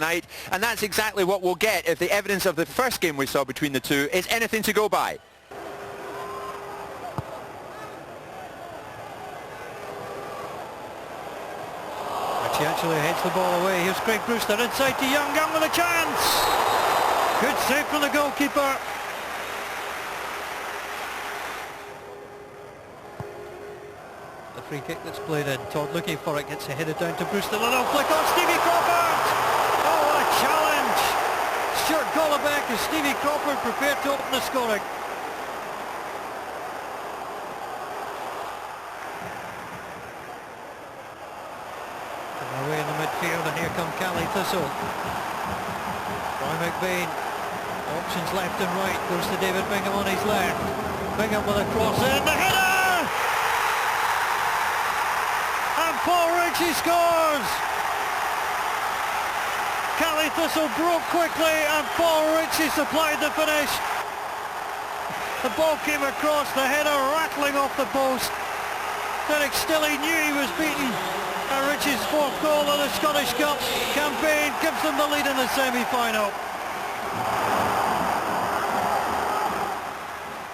night, and that's exactly what we'll get if the evidence of the first game we saw between the two is anything to go by. He actually heads the ball away. Here's Craig Brewster inside to Young. Young with a chance. Good save from the goalkeeper. The free kick that's played in. Todd looking for it, gets it headed down to Brewster. A little flick on Stevie Crawford. Oh, what a challenge. Stuart Golobeck and Stevie Crawford prepared to open the scoring. Away in the midfield, and here come Callie Thistle. Roy McBain, options left and right, goes to David Bingham on his left. Bingham with a cross in, the header! And Paul Ritchie scores! Callie Thistle broke quickly and Paul Ritchie supplied the finish. The ball came across, the header rattling off the post. Derek Stilley knew he was beaten. And Ritchie's fourth goal of the Scottish Cup campaign gives them the lead in the semi-final.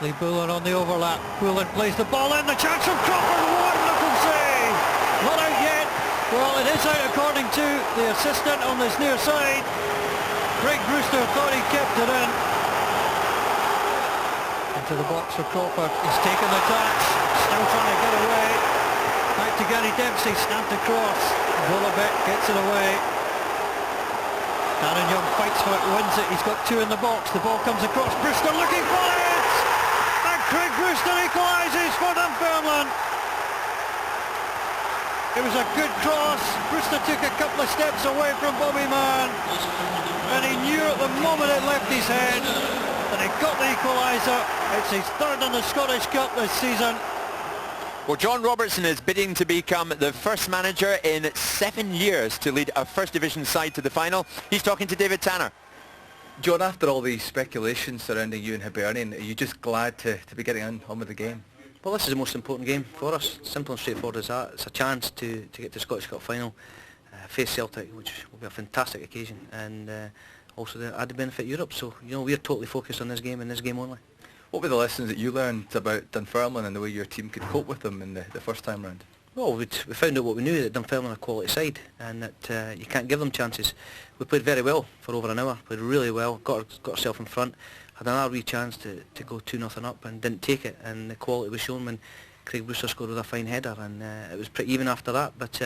Lee Bullen on the overlap. Bullen plays the ball in. The chance from Crawford. Wonderful save. Not out yet. Well, it is out according to the assistant on this near side. Craig Brewster thought he kept it in. Into the box for Crawford. He's taken the touch. Still trying to get away. Back to Gary Dempsey, snapped across. Golobeck gets it away. Darren Young fights for it, wins it. He's got two in the box. The ball comes across. Brewster looking for it! And Craig Brewster equalises for Dunfermline. It was a good cross. Brewster took a couple of steps away from Bobby Mann. And he knew at the moment it left his head. And he got the equaliser. It's his third in the Scottish Cup this season. Well, John Robertson is bidding to become the first manager in 7 years to lead a First Division side to the final. He's talking to David Tanner. John, after all the speculation surrounding you and Hibernian, are you just glad to be getting on with the game? Well, this is the most important game for us. Simple and straightforward as that. It's a chance to get to the Scottish Cup final, face Celtic, which will be a fantastic occasion, and also the added benefit Europe. So, you know, we're totally focused on this game and this game only. What were the lessons that you learned about Dunfermline and the way your team could cope with them in the first time round? Well, we found out what we knew, that Dunfermline are a quality side and that you can't give them chances. We played very well for over an hour, played really well, got ourselves in front, had another wee chance to go 2-0 up and didn't take it, and the quality was shown when Craig Brewster scored with a fine header, and it was pretty even after that. But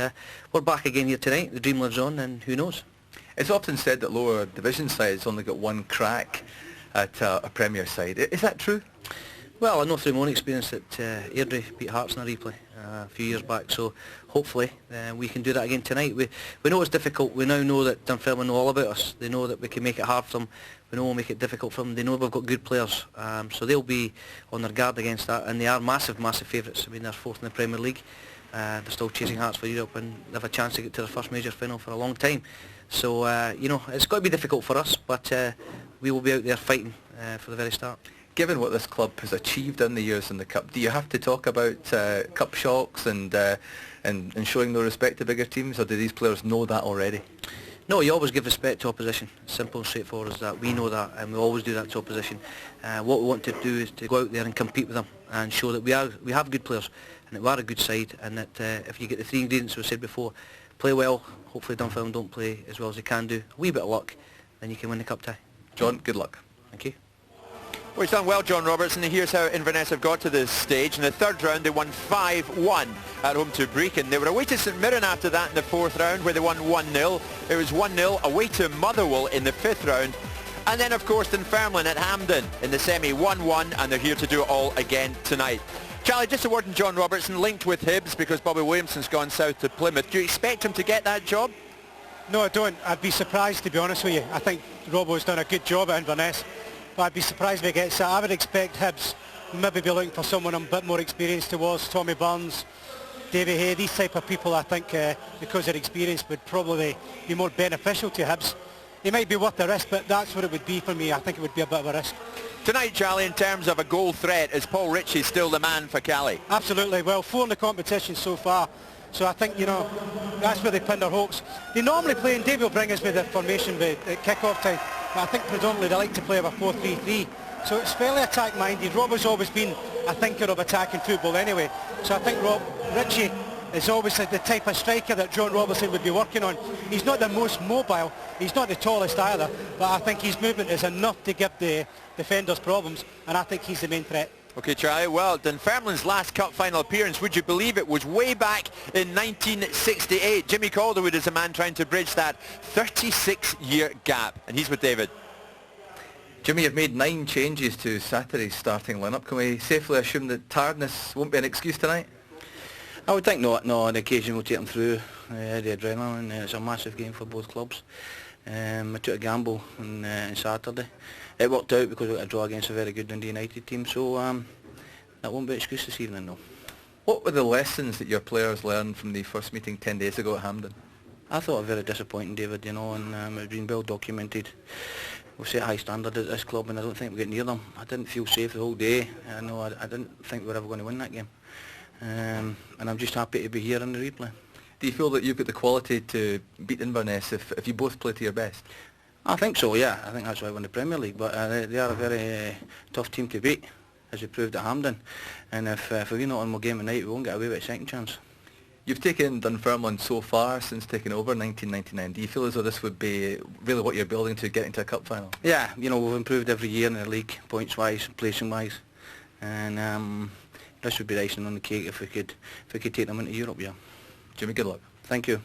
we're back again here tonight, the dream lives on, and who knows? It's often said that lower division sides only got one crack at a Premier side. Is that true? Well, I know through my own experience that Airdrie beat Hearts in a replay a few years back, so hopefully we can do that again tonight. We know it's difficult. We now know that Dunfermline know all about us. They know that we can make it hard for them. We know we'll make it difficult for them. They know we've got good players, so they'll be on their guard against that, and they are massive favourites. I mean, they're fourth in the Premier League. They're still chasing Hearts for Europe, and they have a chance to get to their first major final for a long time. So, you know, it's got to be difficult for us, but we will be out there fighting for the very start. Given what this club has achieved in the years in the Cup, do you have to talk about Cup shocks and showing no respect to bigger teams, or do these players know that already? No, you always give respect to opposition. Simple and straightforward as that. We know that, and we always do that to opposition. What we want to do is to go out there and compete with them and show that we have good players and that we are a good side, and that if you get the three ingredients we said before, play well, hopefully Dunfermline don't play as well as they can do, a wee bit of luck, then you can win the Cup tie. John, good luck. Thank you. Well, he's done well, John Robertson. Here's how Inverness have got to this stage. In the third round, they won 5-1 at home to Brecon. They were away to St Mirren after that in the fourth round, where they won 1-0. It was 1-0 away to Motherwell in the fifth round. And then, of course, Dunfermline at Hampden in the semi, 1-1, and they're here to do it all again tonight. Charlie, just a word on John Robertson, linked with Hibs because Bobby Williamson's gone south to Plymouth. Do you expect him to get that job? No, I don't. I'd be surprised, to be honest with you. I think Robbo's done a good job at Inverness, but I'd be surprised if he gets that. I would expect Hibs maybe be looking for someone a bit more experienced towards Tommy Burns, Davy Hay, these type of people. I think because their experience would probably be more beneficial to Hibs. He might be worth the risk, but that's what it would be for me. I think it would be a bit of a risk. Tonight, Charlie, in terms of a goal threat, is Paul Ritchie still the man for Cali? Absolutely. Well, 4 in the competition so far. So I think, you know, that's where they pin their hopes. They normally play, and Dave will bring us with the formation at kick-off time, but I think predominantly they like to play with a 4-3-3. So it's fairly attack-minded. Rob has always been a thinker of attacking football anyway. So I think Richie is always the type of striker that John Robertson would be working on. He's not the most mobile, he's not the tallest either, but I think his movement is enough to give the defenders problems, and I think he's the main threat. Okay, Charlie, well, Dunfermline's last cup final appearance, would you believe it, was way back in 1968. Jimmy Calderwood is a man trying to bridge that 36-year gap, and he's with David. Jimmy, you've made 9 changes to Saturday's starting lineup. Can we safely assume that tiredness won't be an excuse tonight? I would think not. No, on occasion we'll take them through the adrenaline. It's a massive game for both clubs. I took a gamble on Saturday. It worked out because we got a draw against a very good Dundee United team, so that won't be an excuse this evening, no. What were the lessons that your players learned from the first meeting 10 days ago at Hampden? I thought it was very disappointing, David, you know, and it's been well documented. We've set a high standard at this club, and I don't think we get near them. I didn't feel safe the whole day. I didn't think we were ever going to win that game. And I'm just happy to be here in the replay. Do you feel that you've got the quality to beat Inverness if you both play to your best? I think so, yeah. I think that's why I won the Premier League, but they are a very tough team to beat, as we proved at Hampden. And if we're not on one game tonight, we won't get away with a second chance. You've taken Dunfermline so far since taking over 1999. Do you feel as though this would be really what you're building to get into a cup final? Yeah, you know, we've improved every year in the league, points-wise, placing-wise. And this would be the icing on the cake if we could take them into Europe, yeah. Jimmy, good luck. Thank you.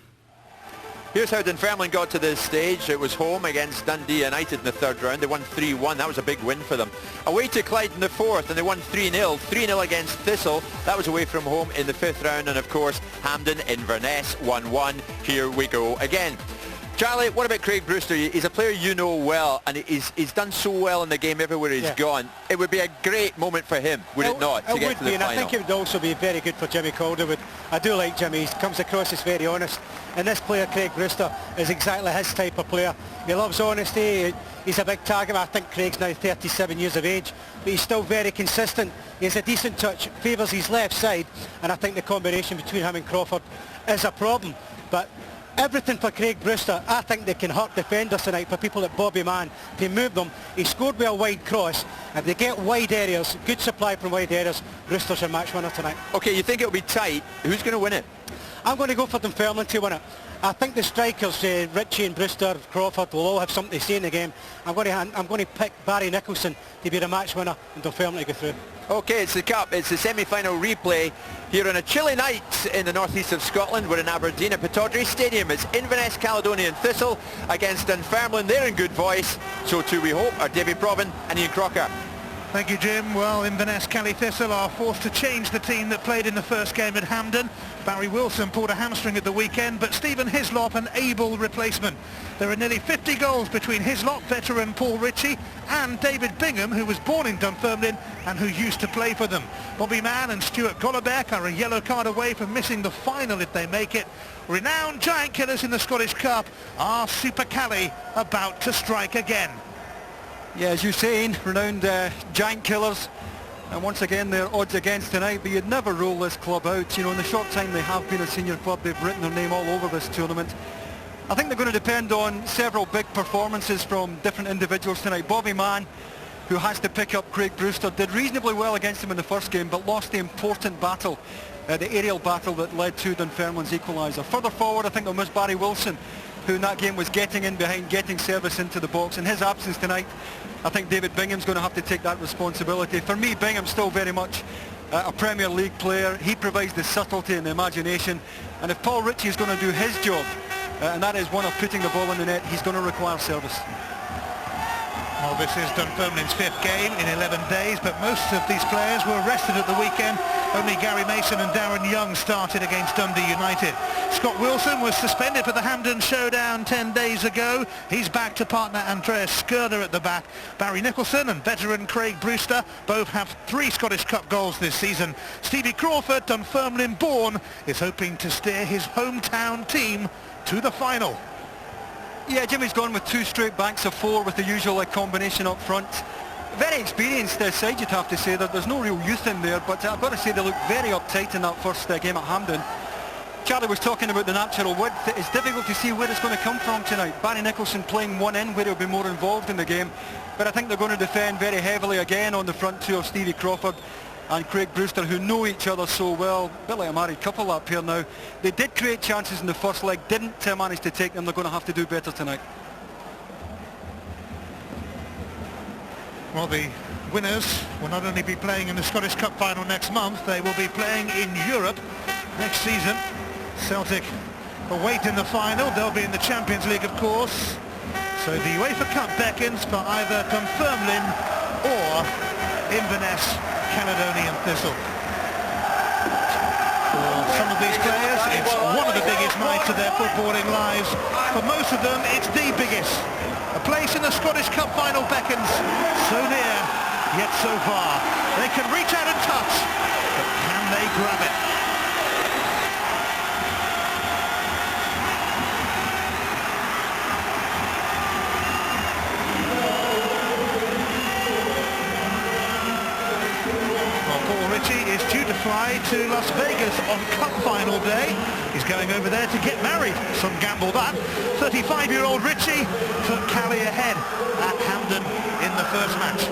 Here's how Dunfermline got to this stage. It was home against Dundee United in the third round. They won 3-1. That was a big win for them. Away to Clyde in the fourth, and they won 3-0. 3-0 against Thistle. That was away from home in the fifth round. And, of course, Hampden, Inverness, 1-1. Here we go again. Charlie, what about Craig Brewster? He's a player you know well, and he's done so well in the game everywhere he's gone. It would be a great moment for him, would it not, to get to the final? I think it would also be very good for Jimmy Calderwood. I do like Jimmy. He comes across as very honest. And this player, Craig Brewster, is exactly his type of player. He loves honesty. He's a big target. I think Craig's now 37 years of age, but he's still very consistent. He has a decent touch, favours his left side, and I think the combination between him and Crawford is a problem. But everything for Craig Brewster, I think they can hurt defenders tonight, for people like Bobby Mann, to move them. He scored with a wide cross. If they get wide areas, good supply from wide areas, Brewster's your match winner tonight. Okay, you think it'll be tight. Who's going to win it? I'm going to go for Dunfermline to win it. I think the strikers, Richie and Brewster, Crawford, will all have something to say in the game. I'm going to pick Barry Nicholson to be the match winner and Dunfermline to go through. Okay, it's the Cup. It's the semi-final replay here on a chilly night in the northeast of Scotland. We're in Aberdeen at Pittodrie Stadium. It's Inverness, Caledonian Thistle against Dunfermline. They're in good voice. So too we hope are Davy Probin and Ian Crocker. Thank you, Jim. Well, Inverness Cali Thistle are forced to change the team that played in the first game at Hampden. Barry Wilson pulled a hamstring at the weekend, but Stephen Hislop, an able replacement. There are nearly 50 goals between Hislop, veteran Paul Ritchie, and David Bingham, who was born in Dunfermline and who used to play for them. Bobby Mann and Stuart Golobeck are a yellow card away from missing the final if they make it. Renowned giant killers in the Scottish Cup are Super Cali about to strike again. Yeah, as you're saying, renowned giant killers, and once again their odds against tonight, but you'd never rule this club out. You know, in the short time they have been a senior club, they've written their name all over this tournament. I think they're going to depend on several big performances from different individuals tonight. Bobby Mann, who has to pick up Craig Brewster, did reasonably well against him in the first game, but lost the important battle, the aerial battle that led to Dunfermline's equaliser. Further forward, I think they'll miss Barry Wilson, who in that game was getting in behind, getting service into the box. In his absence tonight, I think David Bingham's going to have to take that responsibility. For me, Bingham's still very much a Premier League player. He provides the subtlety and the imagination. And if Paul Ritchie is going to do his job, and that is one of putting the ball in the net, he's going to require service. Well, this is Dunfermline's fifth game in 11 days, but most of these players were rested at the weekend. Only Gary Mason and Darren Young started against Dundee United. Scott Wilson was suspended for the Hampden showdown 10 days ago. He's back to partner Andreas Skurder at the back. Barry Nicholson and veteran Craig Brewster both have 3 Scottish Cup goals this season. Stevie Crawford, Dunfermline born, is hoping to steer his hometown team to the final. Yeah, Jimmy's gone with 2 straight banks of 4 with the usual combination up front. Very experienced side, you'd have to say. There's no real youth in there, but I've got to say they look very uptight in that first game at Hampden. Charlie was talking about the natural width. It's difficult to see where it's going to come from tonight. Barry Nicholson playing one in where he'll be more involved in the game. But I think they're going to defend very heavily again on the front two of Stevie Crawford and Craig Brewster, who know each other so well. A bit like a married couple up here now. They did create chances in the first leg, didn't manage to take them. They're going to have to do better tonight. Well, the winners will not only be playing in the Scottish Cup final next month, they will be playing in Europe next season. Celtic await in the final. They'll be in the Champions League, of course. So the UEFA Cup beckons for either Dunfermline or Inverness Caledonian Thistle. For some of these players, it's one of the biggest nights of their footballing lives. For most of them, it's the biggest. A place in the Scottish Cup final beckons. So near, yet so far. They can reach out and touch, but can they grab it? Is due to fly to Las Vegas on Cup final day. He's going over there to get married. Some gamble that. 35-year-old Richie took Cali ahead at Hampden in the first match.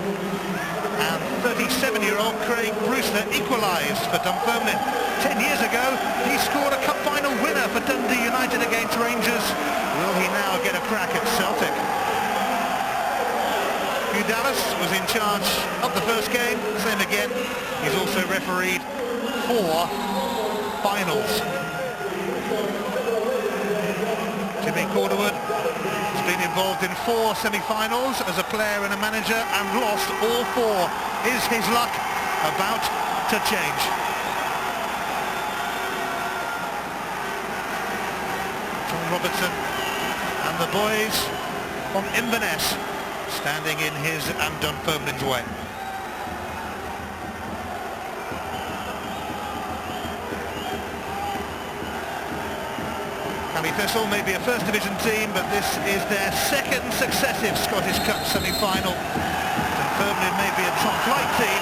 And 37-year-old Craig Brewster equalised for Dunfermline. 10 years ago, he scored a Cup final winner for Dundee United against Rangers. Will he now get a crack at Celtic? Hugh Dallas was in charge of the first game, same again. He's also refereed 4 finals. Jimmy Corderwood has been involved in 4 semi-finals as a player and a manager and lost all 4. Is his luck about to change? John Robertson and the boys from Inverness standing in his and Dunfermline's way. Cali Thistle may be a First Division team, but this is their second successive Scottish Cup semi-final. Dunfermline may be a top flight team,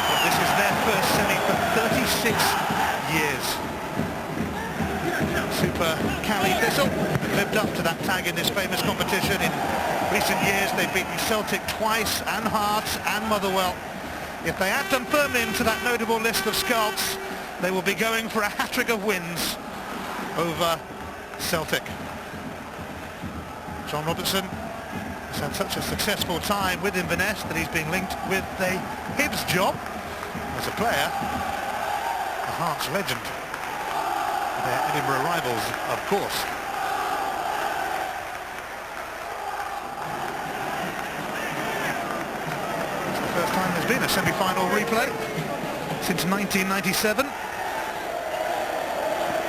but this is their first semi for 36 years. Super Cali Thistle lived up to that tag in this famous competition. In recent years, they've beaten Celtic twice, and Hearts, and Motherwell. If they add Dunfermline to that notable list of scalps, they will be going for a hat-trick of wins over Celtic. John Robertson has had such a successful time with Inverness that he's been linked with the Hibs job as a player, a Hearts legend. Their Edinburgh rivals, of course. It's the first time there's been a semi-final replay since 1997.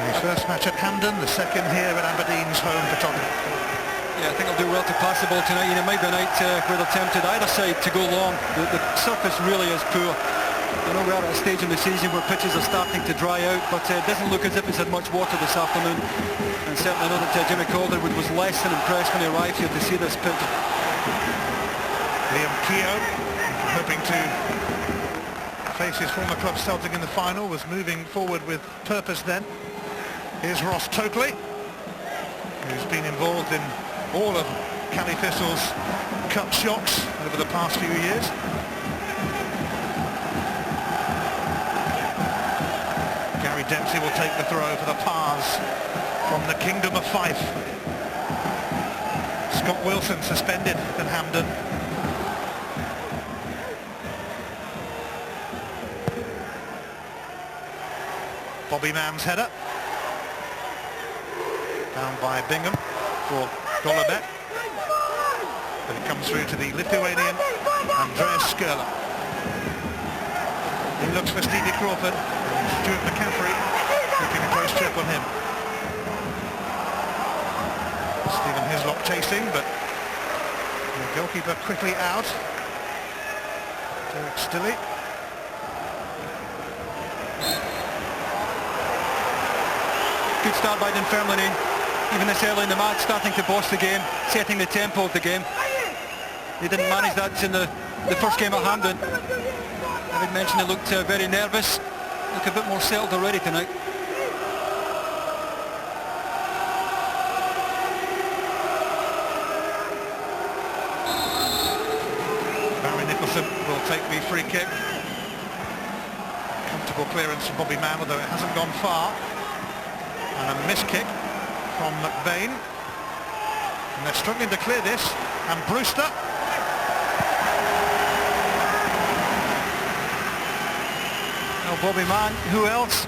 The first match at Hampden, the second here at Aberdeen's home for Tottenham. Yeah, I think they'll do well to pass the ball tonight. It might be a night where they're tempted either side to go long. The surface really is poor. I know we are at a stage in the season where pitches are starting to dry out, but it doesn't look as if it's had much water this afternoon. And certainly I know that Jimmy Calderwood was less than impressed when he arrived here to see this pitch. Liam Keogh, hoping to face his former club Celtic in the final, was moving forward with purpose then. Here's Ross Tokley, who's been involved in all of Cali Thistle's cup shocks over the past few years. Gary Dempsey will take the throw for the Pars from the Kingdom of Fife. Scott Wilson suspended at Hampden. Bobby Mann's header. Down by Bingham for Golubek. But it comes through to the Lithuanian Andreas Skurla. He looks for Stevie Crawford. Stuart McCaffrey taking a close trip on him. Stephen Hislop chasing, but the goalkeeper quickly out. Derek Stilley. Good start by Dunfermline, even this early in the match, starting to boss the game, setting the tempo of the game. They didn't manage that in the first game at Hampden. I did mention they looked very nervous, look a bit more settled already tonight. Wilson will take the free kick. Comfortable clearance from Bobby Mann, although it hasn't gone far. And a missed kick from McBain. And they're struggling to clear this. And Brewster. Now Bobby Mann, who else?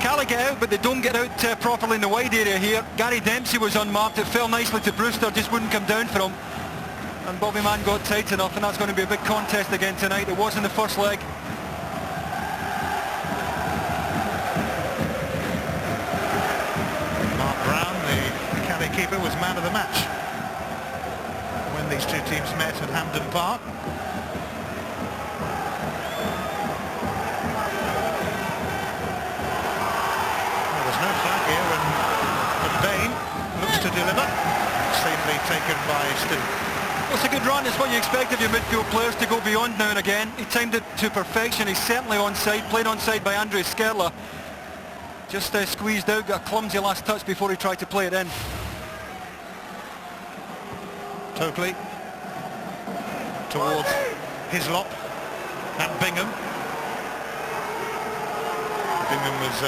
Cali get out, but they don't get out properly in the wide area here. Gary Dempsey was unmarked. It fell nicely to Brewster, just wouldn't come down for him. And Bobby Mann got tight enough, and that's going to be a big contest again tonight. It was in the first leg. Mark Brown, the Cali keeper, was man of the match when these two teams met at Hampden Park. No flag here, and McBain looks to deliver, safely taken by Stin. Well, it's a good run. It's what you expect of your midfield players to go beyond now and again. He timed it to perfection. He's certainly onside, played onside by Andre Skerla. Just squeezed out, got a clumsy last touch before he tried to play it in. Totally towards Hislop and Bingham. Bingham was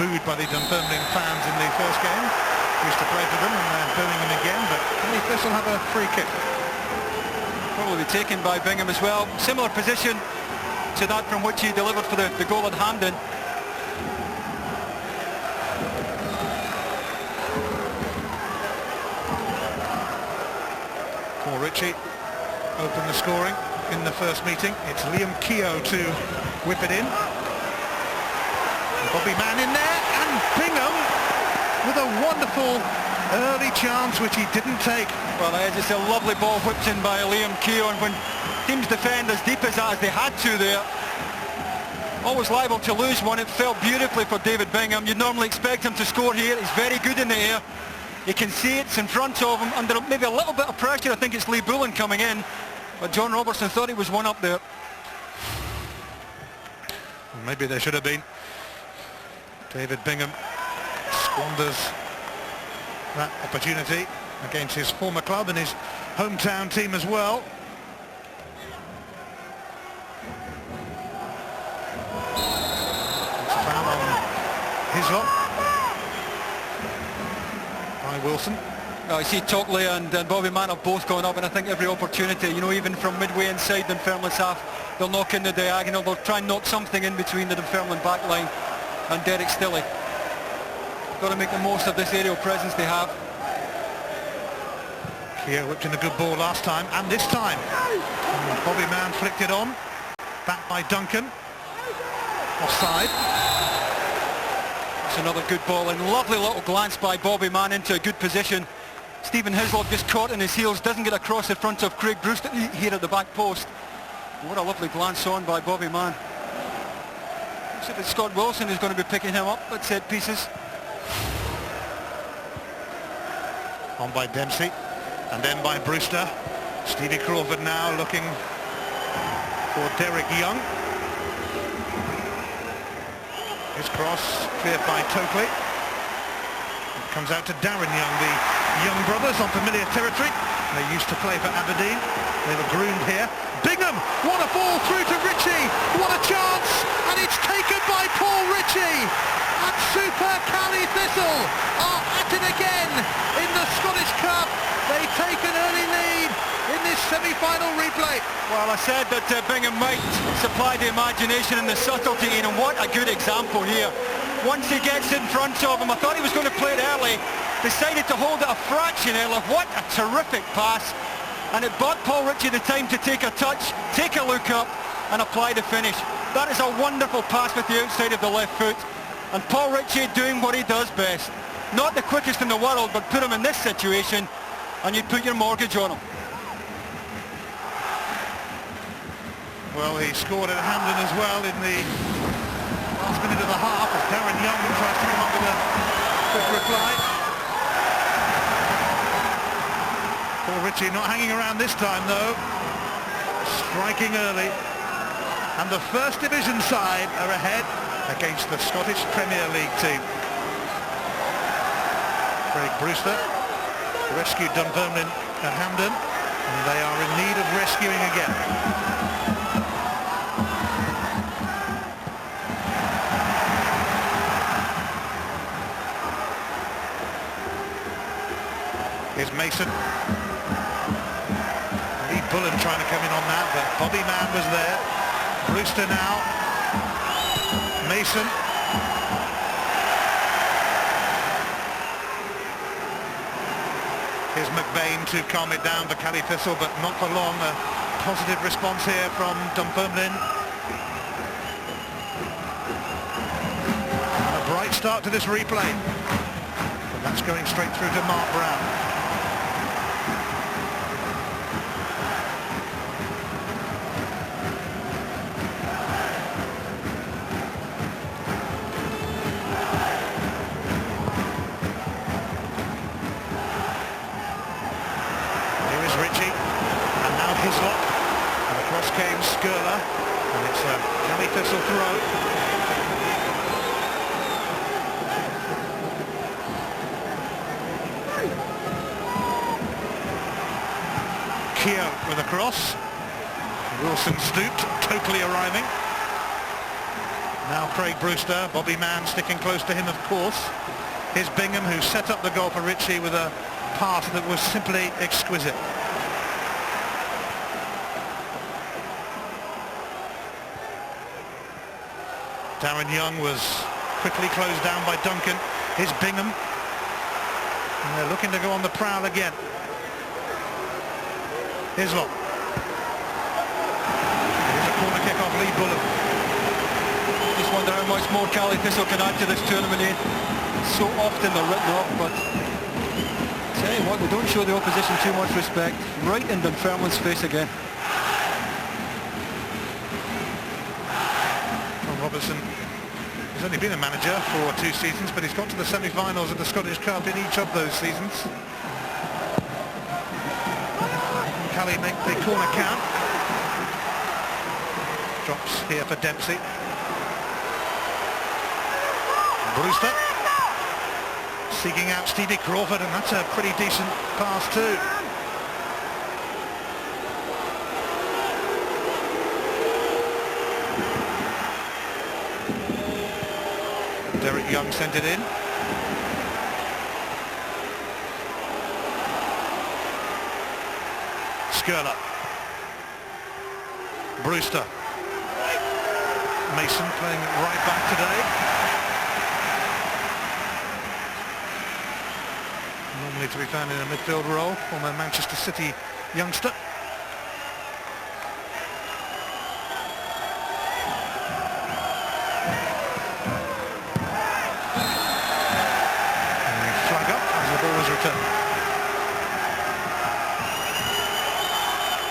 booed by the Dunfermline fans in the first game. Used to play for them, and they're booing him again, but this will have a free kick. Probably taken by Bingham as well. Similar position to that from which he delivered for the goal at Hampden. Paul Ritchie opened the scoring in the first meeting. It's Liam Keogh to whip it in. Bobby Mann in there, and Bingham with a wonderful early chance which he didn't take. Well, it's a lovely ball whipped in by Liam Keogh, and when teams defend as deep as that, as they had to there, always liable to lose one. It fell beautifully for David Bingham. You'd normally expect him to score here. He's very good in the air. You can see it's in front of him under maybe a little bit of pressure. I think it's Lee Bullen coming in, but John Robertson thought he was one up there. Maybe there should have been. David Bingham squanders that opportunity against his former club and his hometown team as well. It's a foul on Hislop by Wilson. I see Tockley and Bobby Mann have both gone up, and I think every opportunity, you know, even from midway inside Dunfermline's half, they'll knock in the diagonal, they'll try and knock something in between the Dunfermline back line and Derek Stilley. Got to make the most of this aerial presence they have. Keogh whipped in a good ball last time, and this time Bobby Mann flicked it on, back by Duncan, offside. It's another good ball, and lovely little glance by Bobby Mann into a good position. Stephen Hislop just caught in his heels, doesn't get across in front of Craig Brewster here at the back post. What a lovely glance on by Bobby Mann. Looks like it's Scott Wilson who's going to be picking him up at set pieces. On by Dempsey, and then by Brewster. Stevie Crawford now looking for Derek Young. His cross cleared by Tokely. It comes out to Darren Young, the Young brothers on familiar territory. They used to play for Aberdeen. They were groomed here. Bingham, what a ball through to Ritchie. What a chance, and it's taken by Paul Ritchie. And Super Cali Thistle are at it again in the Scottish Cup. They take an early lead in this semi-final replay. Well, I said that Bingham might supply the imagination and the subtlety, and what a good example here. Once he gets in front of him, I thought he was going to play it early, decided to hold it a fraction early. What a terrific pass, and it bought Paul Ritchie the time to take a touch, take a look up and apply the finish. That is a wonderful pass with the outside of the left foot, and Paul Ritchie doing what he does best. Not the quickest in the world, but put him in this situation and you'd put your mortgage on him. Well, he scored at Hampden as well in the last minute of the half as Darren Young tries to come up with a quick reply. Paul Ritchie not hanging around this time though, striking early, and the First Division side are ahead against the Scottish Premier League team. Craig Brewster rescued Dunfermline at Hampden. And they are in need of rescuing again. Here's Mason. Lee Bullen trying to come in on that, but Bobby Mann was there. Brewster now. Mason. Here's McBain to calm it down for Cally Thistle, but not for long. A positive response here from Dunfermline. A bright start to this replay. But that's going straight through to Mark Brown. And it's a Cally Thistle throw. Keogh with a cross. Wilson stooped, totally arriving. Now Craig Brewster, Bobby Mann sticking close to him, of course. Here's Bingham, who set up the goal for Ritchie with a pass that was simply exquisite. Darren Young was quickly closed down by Duncan. Here's Bingham. And they're looking to go on the prowl again. Here's Long. Here's a corner kick off Lee Bullen. Just wonder how much more Cally Thistle can add to this tournament. So often they're written off, but tell you what, they don't show the opposition too much respect. Right in Dunfermline's face again. Robertson has only been a manager for 2 seasons, but he's got to the semi-finals of the Scottish Cup in each of those seasons. Cally make the corner count. Drops here for Dempsey. Brewster seeking out Stevie Crawford, and that's a pretty decent pass too. Derek Young sent it in. Skirler. Brewster. Mason playing right back today. Normally to be found in a midfield role, former Manchester City youngster.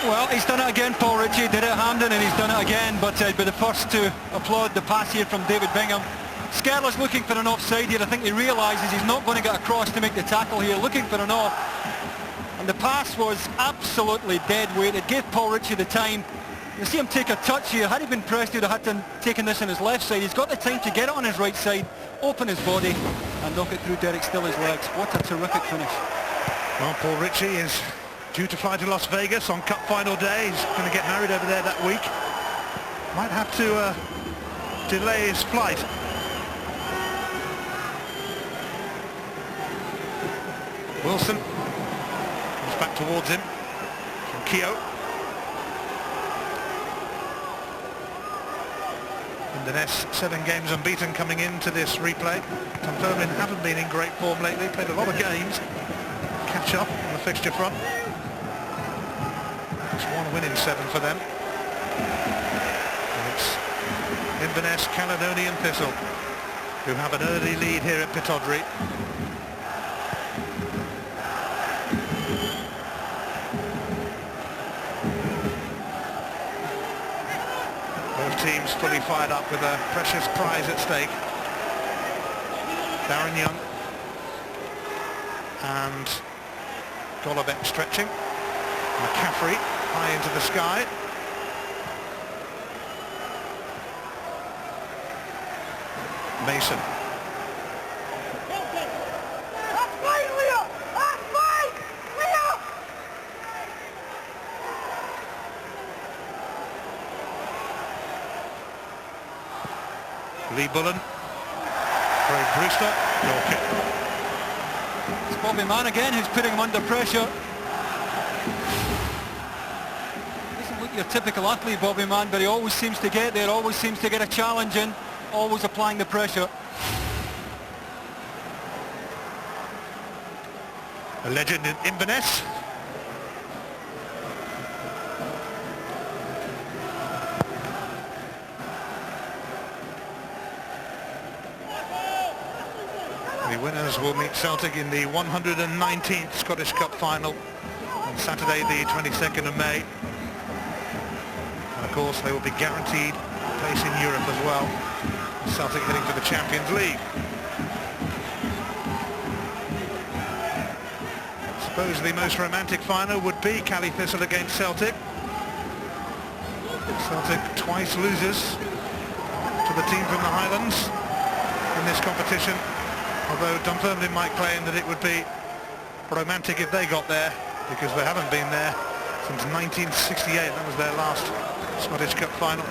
Well, he's done it again, Paul Ritchie. Did it at Hampden and he's done it again, but be the first to applaud the pass here from David Bingham. Skerla's looking for an offside here. I think he realises he's not going to get across to make the tackle here, looking for an off. And the pass was absolutely dead weight. It gave Paul Ritchie the time. You see him take a touch here. Had he been pressed, he would have had to taken this on his left side. He's got the time to get it on his right side, open his body and knock it through Derek Still's legs. What a terrific finish. Well, Paul Ritchie is due to fly to Las Vegas on Cup final day. He's going to get married over there that week. Might have to delay his flight. Wilson comes back towards him from Keogh. Inverness 7 games unbeaten coming into this replay. Dunfermline haven't been in great form lately, played a lot of games. Catch up on the fixture front. It's 1 win in 7 for them. And it's Inverness, Caledonian Thistle, who have an early lead here at Pittodrie. Both teams fully fired up with a precious prize at stake. Darren Young and Golobec stretching. McCaffrey high into the sky. Mason. Lee Bullen. Craig Brewster. Goal kick. It's Bobby Mann again who's putting him under pressure. Doesn't look your typical athlete, Bobby Mann, but he always seems to get there, always seems to get a challenge in, always applying the pressure. A legend in Inverness. The winners will meet Celtic in the 119th Scottish Cup final on Saturday the 22nd of May. And of course they will be guaranteed a place in Europe as well. Celtic heading to the Champions League. I suppose the most romantic final would be Cally Thistle against Celtic. Celtic twice losers to the team from the Highlands in this competition. Although Dunfermline might claim that it would be romantic if they got there, because they haven't been there since 1968. That was their last Scottish Cup final.